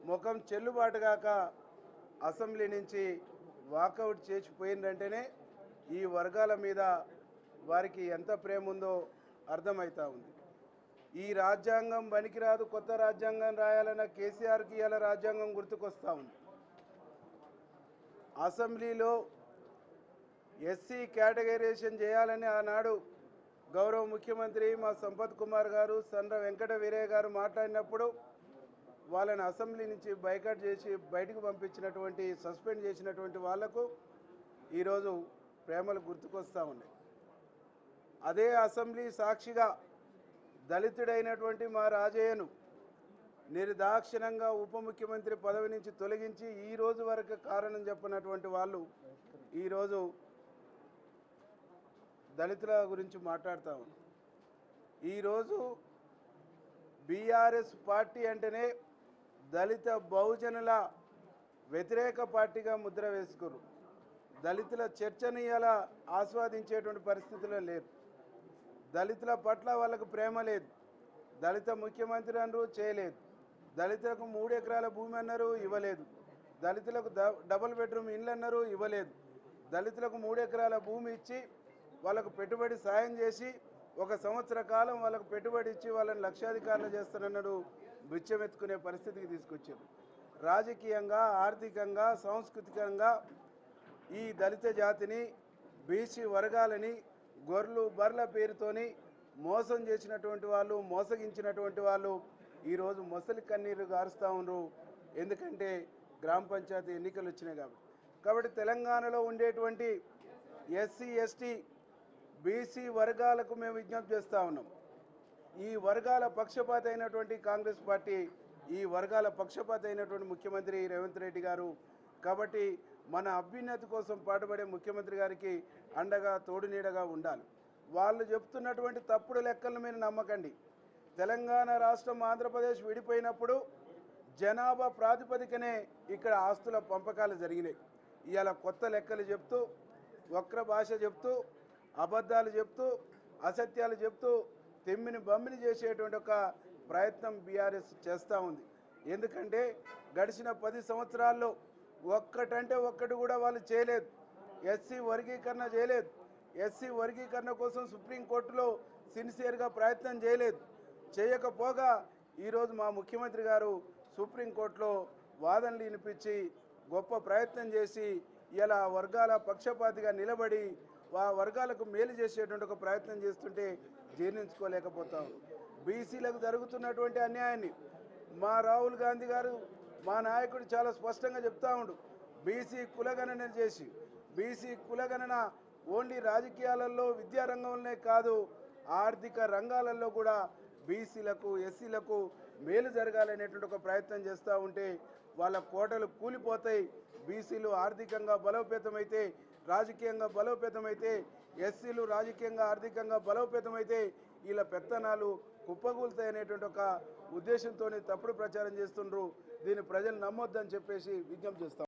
ముఖం చెల్లుబాటుగాక అసెంబ్లీ నుంచి వాకౌట్ చేసిపోయిందంటేనే ఈ వర్గాల మీద వారికి ఎంత ప్రేమ ఉందో అర్థమవుతా ఉంది. ఈ రాజ్యాంగం పనికిరాదు, కొత్త రాజ్యాంగం రాయాలన్న కేసీఆర్కి ఇలా రాజ్యాంగం గుర్తుకొస్తూ ఉంది. అసెంబ్లీలో ఎస్సీ కేటగరైజేషన్ చేయాలని ఆనాడు గౌరవ ముఖ్యమంత్రి మా సంపత్ కుమార్ గారు, సండ్ర వెంకట వీరయ్య గారు మాట్లాడినప్పుడు వాళ్ళని అసెంబ్లీ నుంచి బైకాట్ చేసి బయటకు పంపించినటువంటి, సస్పెండ్ చేసినటువంటి వాళ్లకు ఈరోజు ప్రేమలు గుర్తుకొస్తూ ఉన్నాయి. అదే అసెంబ్లీ సాక్షిగా దళితుడైనటువంటి మా రాజయ్యను నిర్దాక్షిణంగా ఉప ముఖ్యమంత్రి పదవి నుంచి తొలగించి ఈ రోజు వరకు కారణం చెప్పినటువంటి వాళ్ళు ఈరోజు దళితుల గురించి మాట్లాడుతూ ఉన్నారు. ఈరోజు బీఆర్ఎస్ పార్టీ అంటేనే దళిత బహుజనుల వ్యతిరేక పార్టీగా ముద్ర వేసుకున్నారు. దళితుల చర్చను ఇలా ఆస్వాదించేటువంటి పరిస్థితుల్లో లేరు. దళితుల పట్ల వాళ్ళకు ప్రేమ లేదు. దళిత ముఖ్యమంత్రి అన్నారు, చేయలేదు. దళితులకు 3 ఎకరాల భూమి అన్నారు, ఇవ్వలేదు. దళితులకు డబుల్ బెడ్రూమ్ ఇళ్ళు అన్నారు, ఇవ్వలేదు. దళితులకు 3 ఎకరాల భూమి ఇచ్చి వాళ్ళకు పెట్టుబడి సాయం చేసి 1 సంవత్సర కాలం వాళ్ళకు పెట్టుబడి ఇచ్చి వాళ్ళని లక్షాధికారులు చేస్తానన్నాడు. బిచ్చమెత్తుకునే పరిస్థితికి తీసుకొచ్చారు. రాజకీయంగా, ఆర్థికంగా, సాంస్కృతికంగా ఈ దళిత జాతిని, బీసీ వర్గాలని గొర్రెలు బర్ల పేరుతోని మోసం చేసినటువంటి వాళ్ళు, మోసగించినటువంటి వాళ్ళు ఈరోజు మొసలి కన్నీరు గారుస్తూ ఉన్నారు. ఎందుకంటే గ్రామ పంచాయతీ ఎన్నికలు వచ్చినాయి కాబట్టి తెలంగాణలో ఉండేటువంటి ఎస్సీ, ఎస్టీ, బీసీ వర్గాలకు మేము విజ్ఞప్తి చేస్తూ ఉన్నాం. ఈ వర్గాల పక్షపాతి అయినటువంటి కాంగ్రెస్ పార్టీ, ఈ వర్గాల పక్షపాతి అయినటువంటి ముఖ్యమంత్రి రేవంత్ రెడ్డి గారు. కాబట్టి మన అభ్యున్నతి కోసం పాటుపడే ముఖ్యమంత్రి గారికి అండగా, తోడునీడగా ఉండాలి. వాళ్ళు చెప్తున్నటువంటి తప్పుడు లెక్కలను మీరు నమ్మకండి. తెలంగాణ రాష్ట్రం, ఆంధ్రప్రదేశ్ విడిపోయినప్పుడు జనాభా ప్రాతిపదికనే ఇక్కడ ఆస్తుల పంపకాలు జరిగినాయి. ఇవాళ కొత్త లెక్కలు చెప్తూ, వక్ర భాష చెప్తూ, అబద్ధాలు చెప్తూ, అసత్యాలు చెప్తూ తెమ్మిని బమ్మిని చేసేటువంటి ఒక ప్రయత్నం బీఆర్ఎస్ చేస్తూ ఉంది. ఎందుకంటే గడిచిన 10 సంవత్సరాల్లో ఒక్కటంటే ఒక్కటి కూడా వాళ్ళు చేయలేదు. ఎస్సీ వర్గీకరణ చేయలేదు. ఎస్సీ వర్గీకరణ కోసం సుప్రీంకోర్టులో సిన్సియర్గా ప్రయత్నం చేయలేదు. చేయకపోగా ఈరోజు మా ముఖ్యమంత్రి గారు సుప్రీంకోర్టులో వాదనలు వినిపించి గొప్ప ప్రయత్నం చేసి ఇలా వర్గాల పక్షపాతిగా నిలబడి ఆ వర్గాలకు మేలు చేసేటువంటి ఒక ప్రయత్నం చేస్తుంటే జీర్ణించుకోలేకపోతాం. బీసీలకు జరుగుతున్నటువంటి అన్యాయాన్ని మా రాహుల్ గాంధీ గారు, మా నాయకుడు చాలా స్పష్టంగా చెప్తా ఉండు. బీసీ కులగణన చేసి, బీసీ కులగణన ఓన్లీ రాజకీయాలలో, విద్యారంగంలోనే కాదు, ఆర్థిక రంగాలలో కూడా బీసీలకు, ఎస్సీలకు మేలు జరగాలనేటువంటి ఒక ప్రయత్నం చేస్తూ ఉంటే వాళ్ళ కోటలు కూలిపోతాయి. బీసీలు ఆర్థికంగా బలోపేతమైతే, రాజకీయంగా బలోపేతమైతే, ఎస్సీలు రాజకీయంగా, ఆర్థికంగా బలోపేతమైతే వీళ్ళ పెత్తనాలు కుప్పగూలుతాయి అనేటువంటి ఒక ఉద్దేశంతోనే తప్పుడు ప్రచారం చేస్తుండ్రు. దీన్ని ప్రజలు నమ్మొద్దని చెప్పేసి విజ్ఞప్తి చేస్తాం.